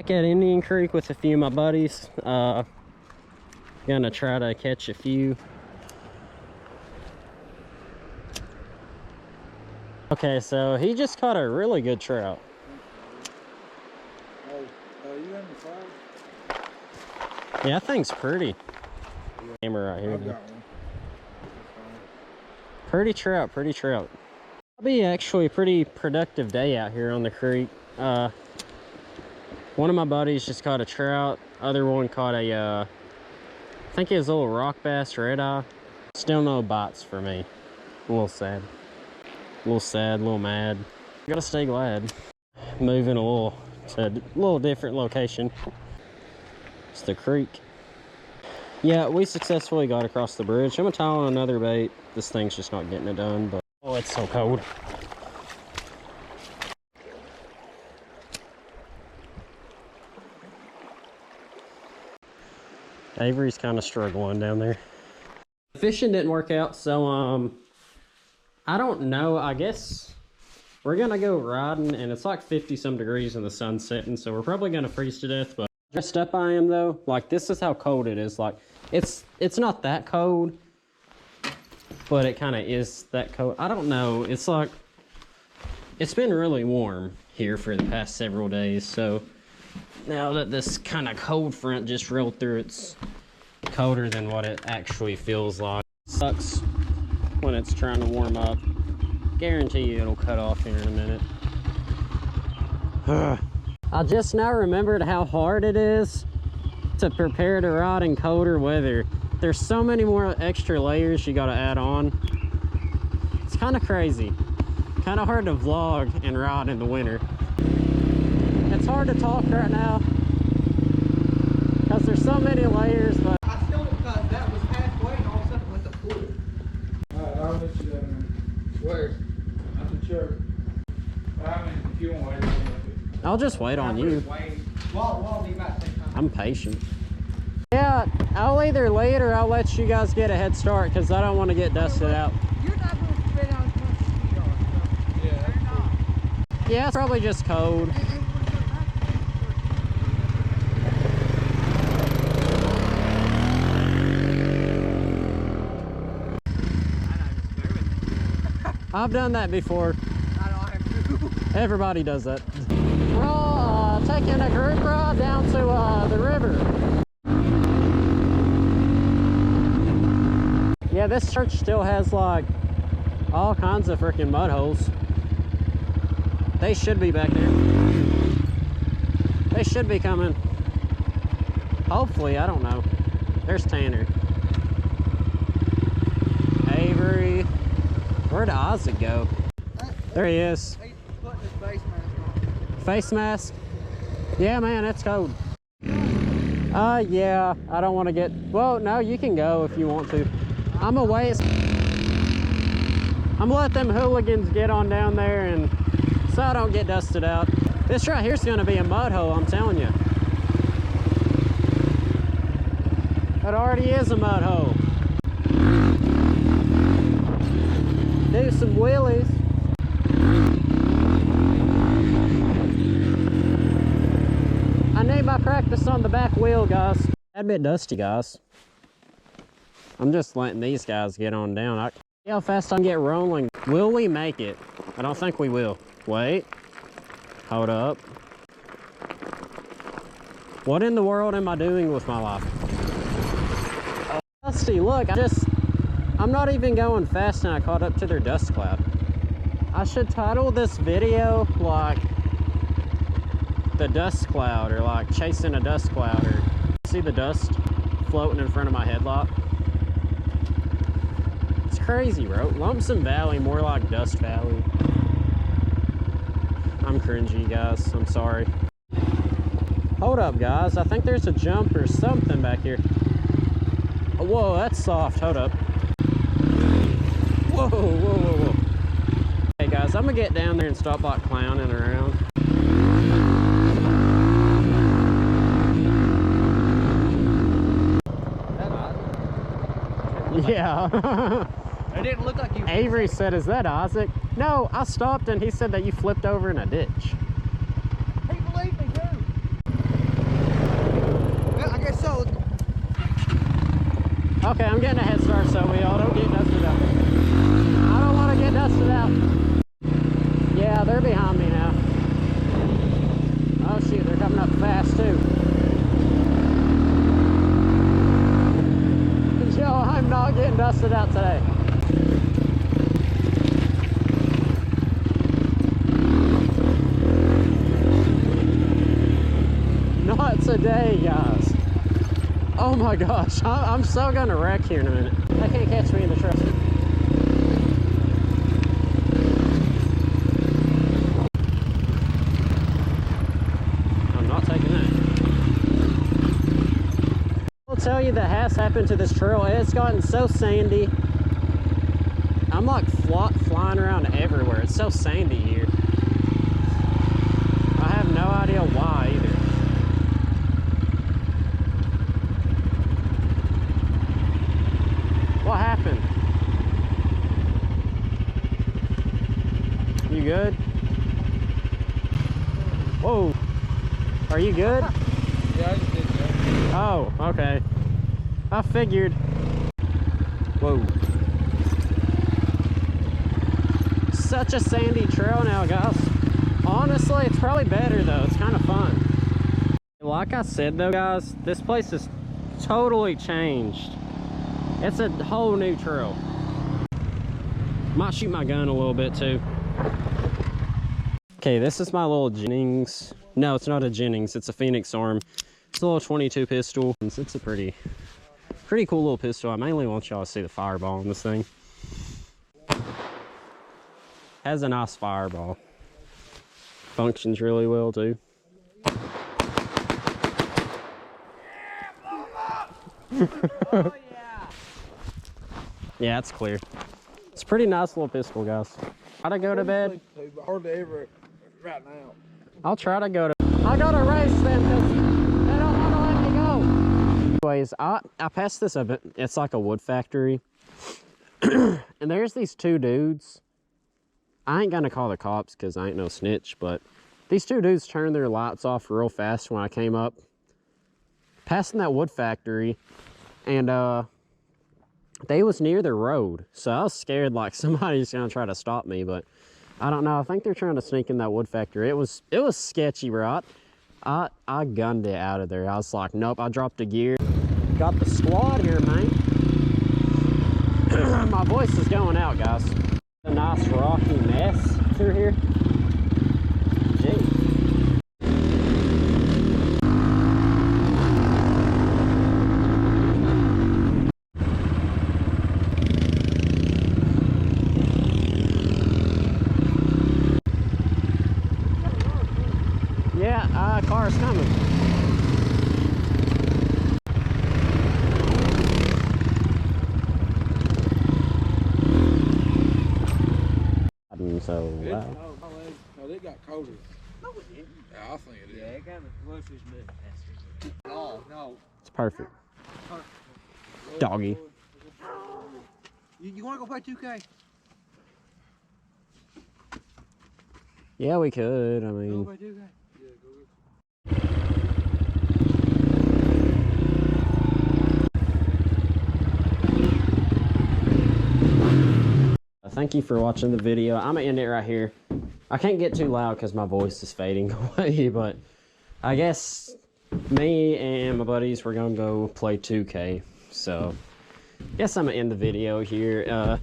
Back at Indian Creek with a few of my buddies. Gonna try to catch a few. Okay, so he just caught a really good trout. Oh, you in the fire? Yeah, that thing's pretty. Camera right here. I've got one. Pretty trout, pretty trout. It'll be actually a pretty productive day out here on the creek. One of my buddies just caught a trout. Other one caught a, I think it was a little rock bass, red eye. Still no bites for me. A little sad. A little sad, a little mad. Gotta stay glad. Moving to a little different location. It's the creek. Yeah, we successfully got across the bridge. I'm gonna tie on another bait. This thing's just not getting it done, but oh, it's so cold. Avery's kind of struggling down there. Fishing didn't work out, so I don't know. I guess we're gonna go riding, and it's like 50 some degrees and the sun's setting, so we're probably gonna freeze to death. But dressed up I am though. Like, this is how cold it is. Like, it's not that cold, but it kind of is that cold. I don't know. It's like, it's been really warm here for the past several days, so now that this kind of cold front just rolled through, it's colder than what it actually feels like. Sucks when it's trying to warm up. Guarantee you it'll cut off here in a minute. I just now remembered how hard it is to prepare to ride in colder weather. There's so many more extra layers you gotta add on. It's kind of crazy. Kind of hard to vlog and ride in the winter. It's hard to talk right now because there's so many layers, but I still, because that was halfway and all of a sudden it went to full. Alright, I'll let you down there. Where? At the church. I mean, if you want to wait, I'll just wait on you. While we got to take time. I'm patient. Yeah, I'll either lead or I'll let you guys get a head start because I don't want to get dusted out. You're not going to spit out as much as we are. So yeah. they're not. Yeah, it's probably just cold. I've done that before. I don't have to. Everybody does that. We're all taking a group ride down to the river. Yeah, this church still has like all kinds of freaking mud holes. They should be back there. They should be coming. Hopefully, I don't know. There's Tanner. Avery. Where'd Isaac go? There he is. He's putting his face mask on. Face mask? Yeah, man, it's cold. Yeah, I don't want to get... Well, no, you can go if you want to. I'm gonna wait. I'm gonna let them hooligans get on down there and so I don't get dusted out. This right here's gonna be a mud hole, I'm telling you. It already is a mud hole. Do some wheelies. I need my practice on the back wheel, guys. A bit dusty, guys. I'm just letting these guys get on down. See how fast I can get rolling. Will we make it? I don't think we will. Wait. Hold up. What in the world am I doing with my life? Dusty, look, I'm not even going fast and I caught up to their dust cloud. I should title this video like the dust cloud, or like chasing a dust cloud, or see the dust floating in front of my headlock. It's crazy, bro. Lonesome Valley, more like Dust Valley. I'm cringy, guys. I'm sorry. Hold up, guys. I think there's a jump or something back here. Oh, whoa, that's soft. Hold up. Whoa, whoa, whoa, whoa. Hey, guys, I'm gonna get down there and stop like clowning around. Yeah. It didn't look like you. Avery said, "Is that Isaac?" No, I stopped and he said that you flipped over in a ditch. He believed me too. Okay, I'm getting a head start so we all don't get dusted out. I don't want to get dusted out. Yeah, they're behind me now. Oh shoot, they're coming up fast too. Joe, I'm not getting dusted out today. Not today, guys. Oh my gosh, I'm so gonna wreck here in a minute. They can't catch me in the truck. I'm not taking that. I'll tell you that has happened to this trail. It's gotten so sandy. I'm like flying around everywhere. It's so sandy here. I have no idea why either. What happened? You good? Whoa. Are you good? Yeah, I just did that. Oh, okay. I figured. Whoa. Such a sandy trail now, guys. Honestly, it's probably better though. It's kind of fun. Like I said though, guys, this place has totally changed. It's a whole new trail. Might shoot my gun a little bit too. Okay, this is my little Jennings. No, it's not a Jennings. It's a Phoenix arm. It's a little 22 pistol. It's a pretty cool little pistol. I mainly want y'all to see the fireball on this thing. Has a nice fireball. Functions really well too. Oh yeah. Yeah, it's clear. It's a pretty nice little pistol, guys. Try to go to bed. Hardly ever right now. I'll try to go to. I gotta race them because they don't want to let me go. Anyways, I passed this up. It's like a wood factory, and there's these two dudes. I ain't gonna call the cops because I ain't no snitch, but these two dudes turned their lights off real fast when I came up, passing that wood factory, and they was near the road, so I was scared like somebody's gonna try to stop me, but I don't know. I think they're trying to sneak in that wood factory. It was sketchy, bro. I gunned it out of there. I was like, nope. I dropped a gear. Got the squad here, man. My voice is going out, guys. A nice rocky mess through here. Gee. Yeah, car's coming. So loud. No, they got colder. No, it didn't. Yeah, I think it is. Yeah, it kind of was his bit. Oh, no. It's perfect. Doggy. You want to go play 2K? Yeah, we could. I Go mean, play 2K. thank you for watching the video. I'm gonna end it right here. I can't get too loud because my voice is fading away, but I guess me and my buddies, we're gonna go play 2K. So guess I'm gonna end the video here.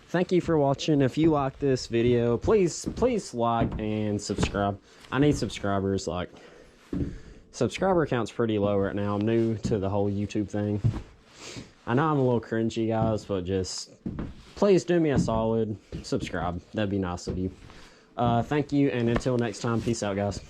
Thank you for watching. If you like this video, please like and subscribe. I need subscribers. Like, subscriber count's pretty low right now. I'm new to the whole YouTube thing. I know I'm a little cringy, guys, but just please do me a solid, subscribe. That'd be nice of you. Thank you, and until next time, peace out, guys.